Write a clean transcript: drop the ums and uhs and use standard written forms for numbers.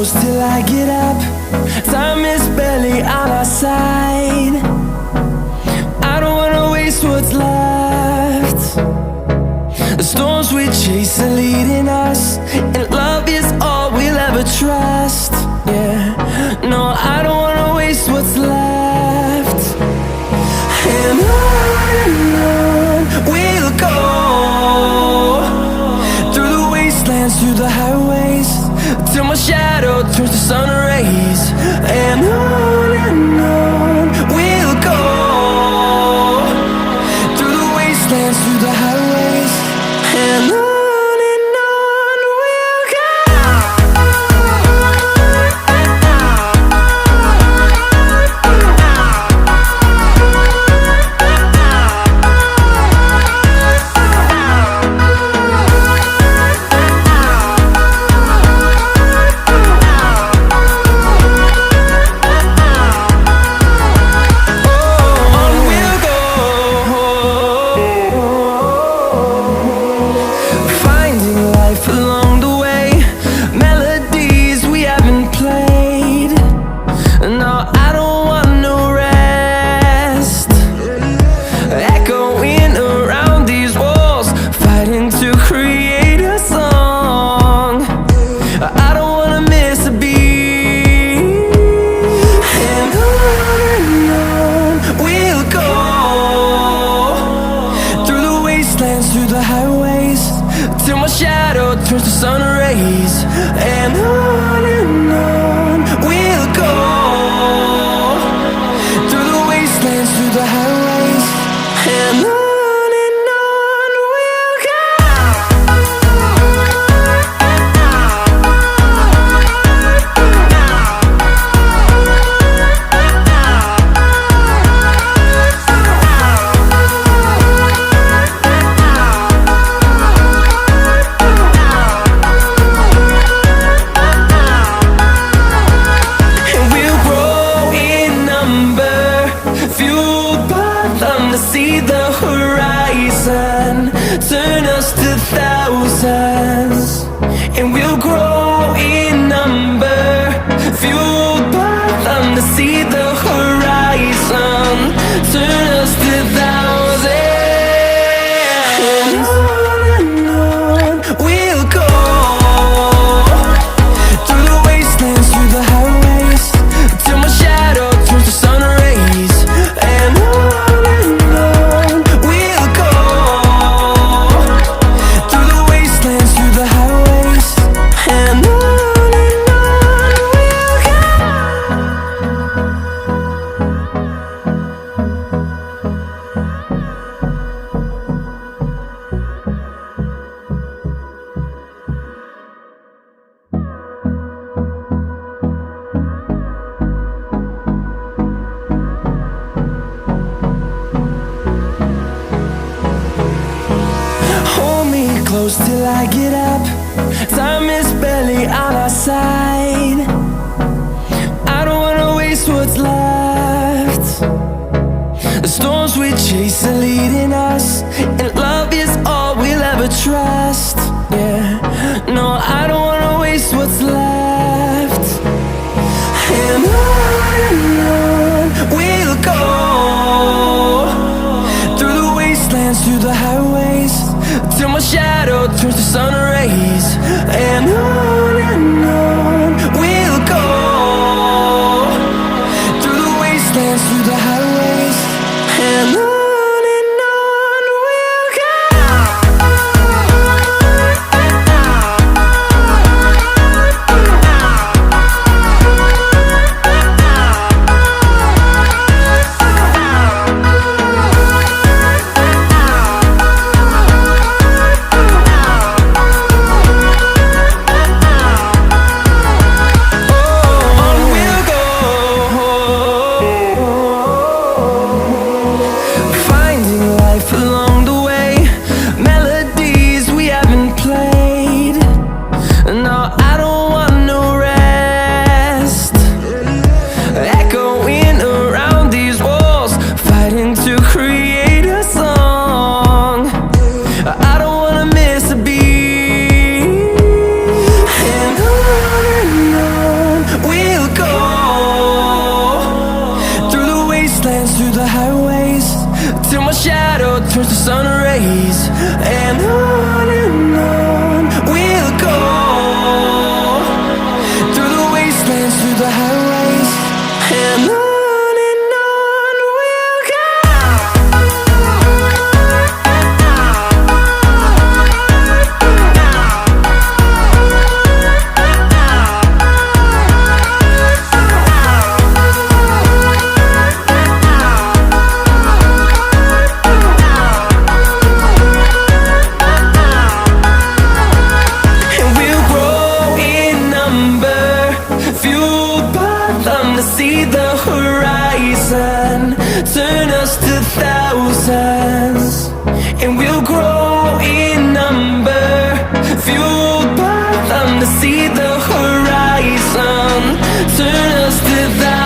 close till I get up. Time is barely on our side. I don't wanna waste what's left. The storms we chase are leading us, and love is all we'll ever trust. Yeah, no, I don't wanna waste what's left. And on we'll go, through the wastelands, through the highways, till my shadow turns to sun rays. And on we'll go, through the wastelands, through the highways, and on. Through the highways, till my shadow turns to sun rays. And on we'll go, through the wastelands, through the highways, and on. See the horizon turn us to thousands, and we'll grow in number, fueled by them to see the horizon turn us to thousands. And on we'll go, through the wastelands, through the highways, till my shadow turns to sun rays. And on close till I get up. Time is barely on our side. I don't wanna waste what's left. The storms we chase are leading us, and love is all we'll ever trust. Yeah, no, I don't wanna waste what's left. And on we'll go, through the wastelands, through the highways, till my shadow turns to sun rays. And on we'll go, through the wastelands, through the highways, and on. wastelands, through the highways, till my shadow turns to sun rays. And on we'll go, through the wastelands, through the highways, and on we'll go. See the horizon, turn us to thousands, and we'll grow in number, fueled by them to see the horizon, turn us to thousands.